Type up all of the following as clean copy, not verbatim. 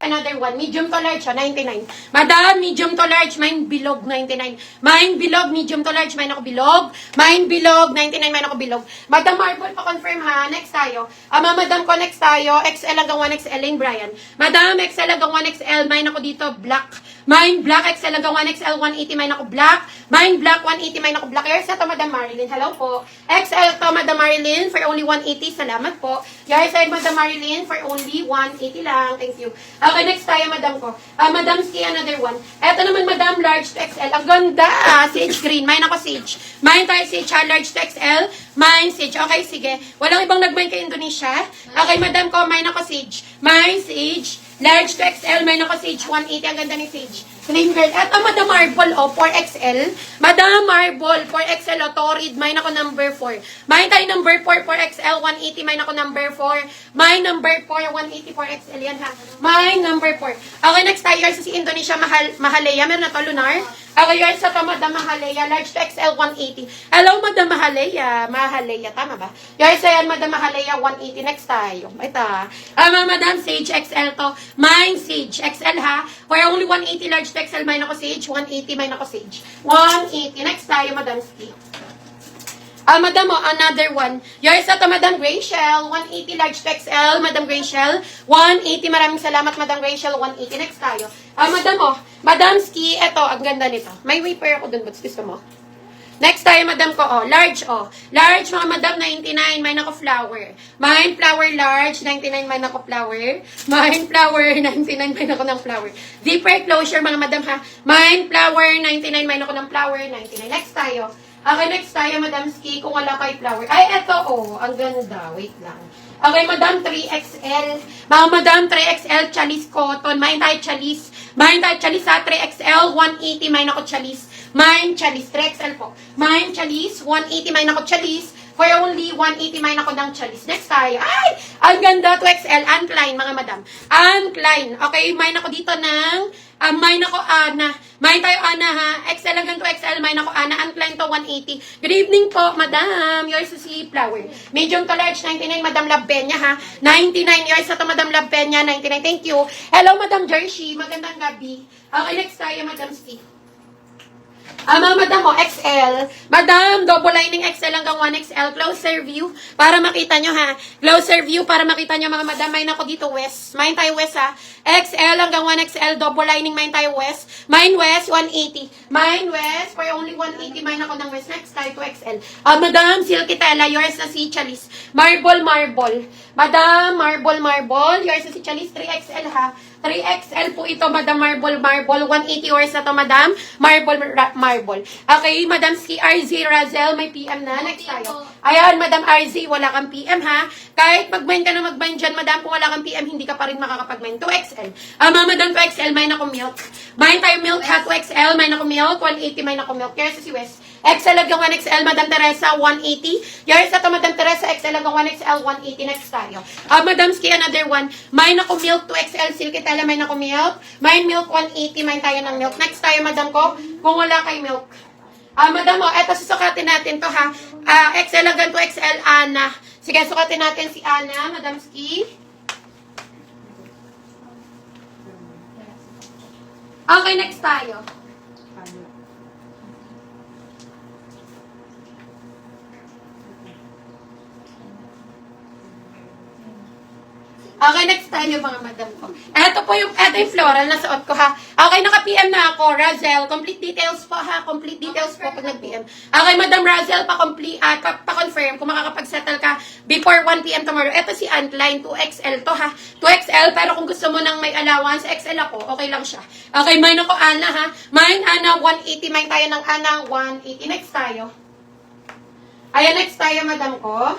Another one, medium to large, 99. Madam, medium to large, mine bilog, 99. Mine bilog, medium to large, mine ako bilog. Mine bilog, 99, mine ako bilog. Madam Marble, pa-confirm ha. Next tayo. Madam ko, next tayo. XL hanggang 1XL, Lane Brian. Madam, XL hanggang 1XL, mine ako dito, black. Mine black, XL hanggang 1XL, 180, mine ako black. Mine black, 180, mine ako black. Yours to, Madam Marilyn. Hello po. XL to, Madam Marilyn, for only 180. Salamat po. Yours side, Madam Marilyn, for only 180 lang. Thank you. Okay, next tayo, Madam ko. Madam Ski, another one. Eto naman, Madam, large to XL. Ang ganda. Sage green. Mine ako sage. Mine tayo sage, large to XL. Mine sage. Okay, sige. Walang ibang nag-mine kay Indonesia. Okay, Madam ko, mine ako sage. Mine sage. Large to XL, mine ako sage. 180. Ang ganda ni sage. Slim girl. Eto, Madam Marble, 4XL. Madam Marble, 4XL, Torrid. Mine ako number 4. Mine tayo number 4, 4XL, 180. Mine ako number 4. Mine number 4, 180, 4XL. Yan ha. Mine number 4. Okay, next tayo sa si Indonesia, Mahalaya. Meron na to, Lunar. Okay, yours sa to, Madam Mahalaya. Large to XL, 180. Hello, Madam Mahalaya. Mahalaya, tama ba? Yours sa yan, Madam Mahalaya, 180. Next tayo. Ito ha. Madam Sage, XL to. Mine Sage, XL ha. For only 180, large to XL, mine ako Sage. 180, mine ako Sage. 180. Next tayo, Madam Steve. Madam, another one. Yours sa to, Madam Graciel. 180 large to XL, Madam Graciel. 180, maraming salamat, Madam Graciel. 180. Next tayo. Madam, Madam Ski, eto, ang ganda nito. May wafer ako dun, but gusto mo? Next tayo, Madam ko, large, Large, mga Madam, 99, mine ako flower. Mine flower, large, 99, mine ako flower. Mine flower, 99, mine ako ng flower. Deeper closure, mga Madam, ha. Mine flower, 99, mine ako ng flower, 99. Next tayo. Okay, next tayo, Madam Ski, kung wala kay flower. Ay, eto, ang ganda. Wait lang. Okay, Madam 3XL. Mga Madam 3XL, Chalice Cotton. Mine tayo Chalice. Mine tayo Chalice ha, 3XL, 180. Mine ako Chalice. Mine Chalice, 3XL po. Mine Chalice, 180. Mine ako Chalice. For only 180, mine ako ng Chalice. Next tayo. Ay! Ang ganda, 2XL. Anne Klein, mga Madam. Anne Klein. Okay, mine ako dito ng... mine ako Ana. Mine tayo Ana ha. XL hanggang 2XL. Mine ako Ana. Anne Klein to 180. Good evening po, Madam. Yours to si Flower. Medium to large, 99. Madam Labenya ha. 99. Yours to Madam Labenya. 99. Thank you. Hello, Madam Jersey. Magandang gabi. Okay, next tayo, Madam Steve. Madam XL. Madam, double lining XL hanggang 1XL. Closer view para makita nyo ha. Closer view para makita nyo mga Madam. Mine ako dito West. Mine tayo West ha. XL hanggang 1XL. Double lining. Mine tayo West. Mine West, 180. Mine West, for only 180. Mine ako ng West. Next tayo 2XL. Madam, Silky Tela. Yours na si Chalice. Marble. Madam, Marble. Yours na si Chalice. 3XL ha. 3XL po ito, Madam Marble. 180 yours na to, Madam. Marble. Okay, Madam Ski RZ Razel, may PM na. Next tayo. Ayan, Madam RZ, wala kang PM ha. Kahit mag-bind ka na mag-bind dyan, Madam, kung wala kang PM, hindi ka pa rin makakapag-bind. 2XL. Madam 2XL, mine ako milk. Mine tayo milk ha, 2XL, mine ako milk. 180, mine ako milk. Kaya sa si West. XL hanggang 1XL, Madam Teresa, 180. Yours na to, Madam Teresa, XL hanggang 1XL, 180. Next tayo. Madam Ski, another one. Mine ako milk, 2XL, Silky Tela, mine ako milk. Mine milk, 180. Mine tayo ng milk. Next tayo, Madam ko, kung wala kay milk. Madam, eto, susukatin natin to ha. XL hanggang 2XL, Ana. Sige, sukatin natin si Ana, Madam Ski. Okay, next tayo. Okay, next tayo mga Madam ko. Ito yung floral na suot ko ha. Okay, naka-PM na ako. Razel, complete details po ha. Complete details po pag nag-PM. Okay, Madam Razel, pa-confirm kung makakapag-settle ka before 1 PM tomorrow. Ito si Antline, 2XL to ha. 2XL, pero kung gusto mo nang may allowance, XL ako, okay lang siya. Okay, mine ako Ana ha. Mine Ana, 180. Mine tayo ng Ana, 180. Next tayo. Ayan, next tayo, Madam ko.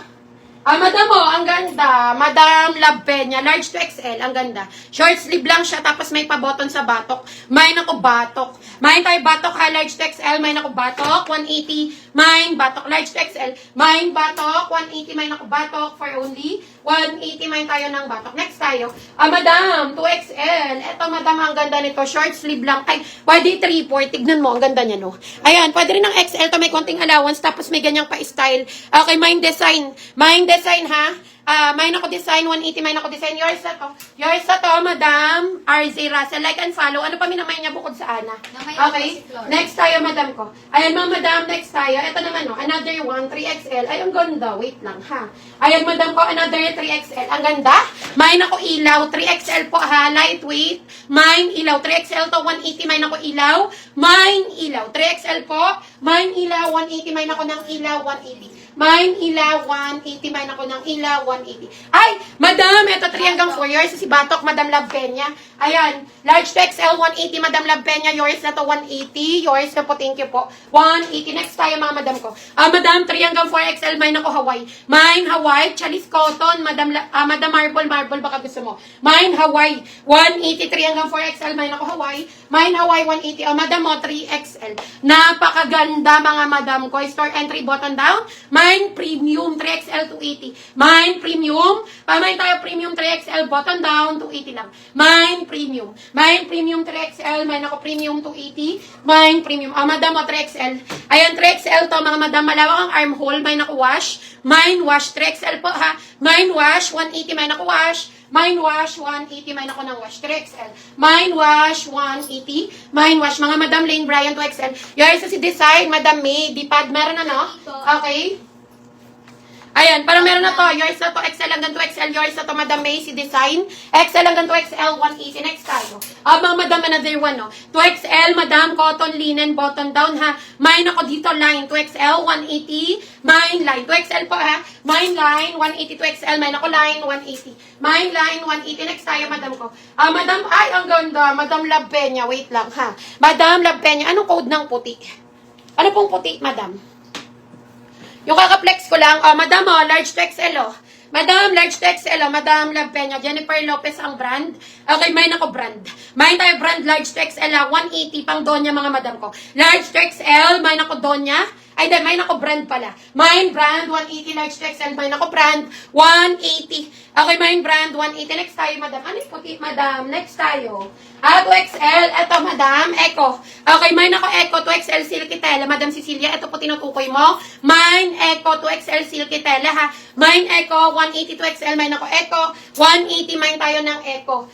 Madam ang ganda. Madam Labenya, large to XL, ang ganda. Short sleeve lang siya, tapos may pa-button sa batok. Mine ako batok. Mine tayo batok ha, large to XL. Mine ako batok, 180. Mine batok, large to XL. Mine batok, 180. Mine ako batok, for only 180 mine tayo ng batok. Next tayo. Madam, 2XL. Eto, madam, ang ganda nito. Short sleeve lang. Ay, pwede 3/4. Tignan mo, ang ganda niya, no? Ayan, pwede rin ng XL to. May konting allowance. Tapos may ganyang pa-style. Okay, mine design. Mine design, ha? Mine ako design, 180, mine ako design. Yours na to. Yours na to, madam. RZ Russell. Like and follow. Ano pa minamay niya bukod sa Ana? Okay. Next tayo, madam ko. Ayan, mga madam, next tayo. Ito naman, no. Another one, 3XL. Ay, ang ganda. Wait lang, ha. Ayan, madam ko, another 3XL. Ang ganda. Mine ako ilaw. 3XL po, ha. Lightweight. Mine ilaw. 3XL to, 180. Mine ako ilaw. Mine ilaw. 3XL po. Mine ilaw, 180. Mine ako ng ilaw, 180. Mine, ilaw, 180. Mine ako ng ilaw, 180. Ay, madam, ito 3 hanggang 4 years. Si Batok, Madam Love Peña. Ayan, large to XL, 180. Madam Love Peña, yours na to, 180. Yours na po, thank you po. 180. Next tayo, mga madam ko. Madam, 3 hanggang 4 XL, mine ako Hawaii. Mine, Hawaii, Chalis Cotton. Madam Marble, baka gusto mo. Mine, Hawaii, 180. 3 hanggang 4 XL, mine ako Hawaii. Mine, Hawaii, 180. Madam mo, 3XL. Napakaganda, mga madam ko. Store entry, button down. Mine Premium 3XL 280. Mine Premium. Pamain tayo Premium 3XL button down 280 lang. Mine Premium. Mine Premium 3XL. Mine ako Premium 280. Mine Premium. Madam o 3XL. Ayan 3XL to mga madam. Malawak ang armhole. Mine ako wash. Mine wash 3XL po ha. Mine wash 180. Mine ako wash. Mine wash 180. Mine ako ng wash 3XL. Mine wash 180. Mine wash. Mga madam Lane Bryan 2XL. Yours sa si design. Madam May. Dipad. Meron na no? Okay. Ayan, parang meron na to. Yours na to, XL hanggang 2XL. Yours na to, Madam Macy Design. XL hanggang 2XL, 180. Next tayo. Mga Madam, another one, no. 2XL, Madam, cotton, linen, button down, ha. Mine ako dito, line. 2XL, 180. Mine line. 2XL po, ha. Mine line, 180. 2XL, mine ako line, 180. Mine line, 180. Next tayo, Madam ko. Madam, ay, ang ganda. Madam Love Peña. Wait lang, ha. Madam Love Peña. Anong code ng puti? Ano pong puti, Madam? Yung kakaplex ko lang, madam, large to XL, Madam, large to XL, Madam Love Peña, Jennifer Lopez ang brand. Okay, mine ako brand. Mine tayo brand, large to XL, 180, pang Donya, mga madam ko. Large to XL, mine ako Donya. Ay, di, mine ako brand pala. Mine brand, 180, large to XL, mine ako brand, 180. Okay, mine brand, 180. Next tayo, madam. Ano yung puti, madam? Next tayo. 2XL. Ito, madam. Echo. Okay, mine ako Echo. 2XL Silky Tela. Madam Cecilia, ito po tinutukoy mo. Mine Echo. 2XL Silky Tela, ha. Mine Echo. 180 2XL. Mine ako Echo. 180. Mine tayo ng Echo.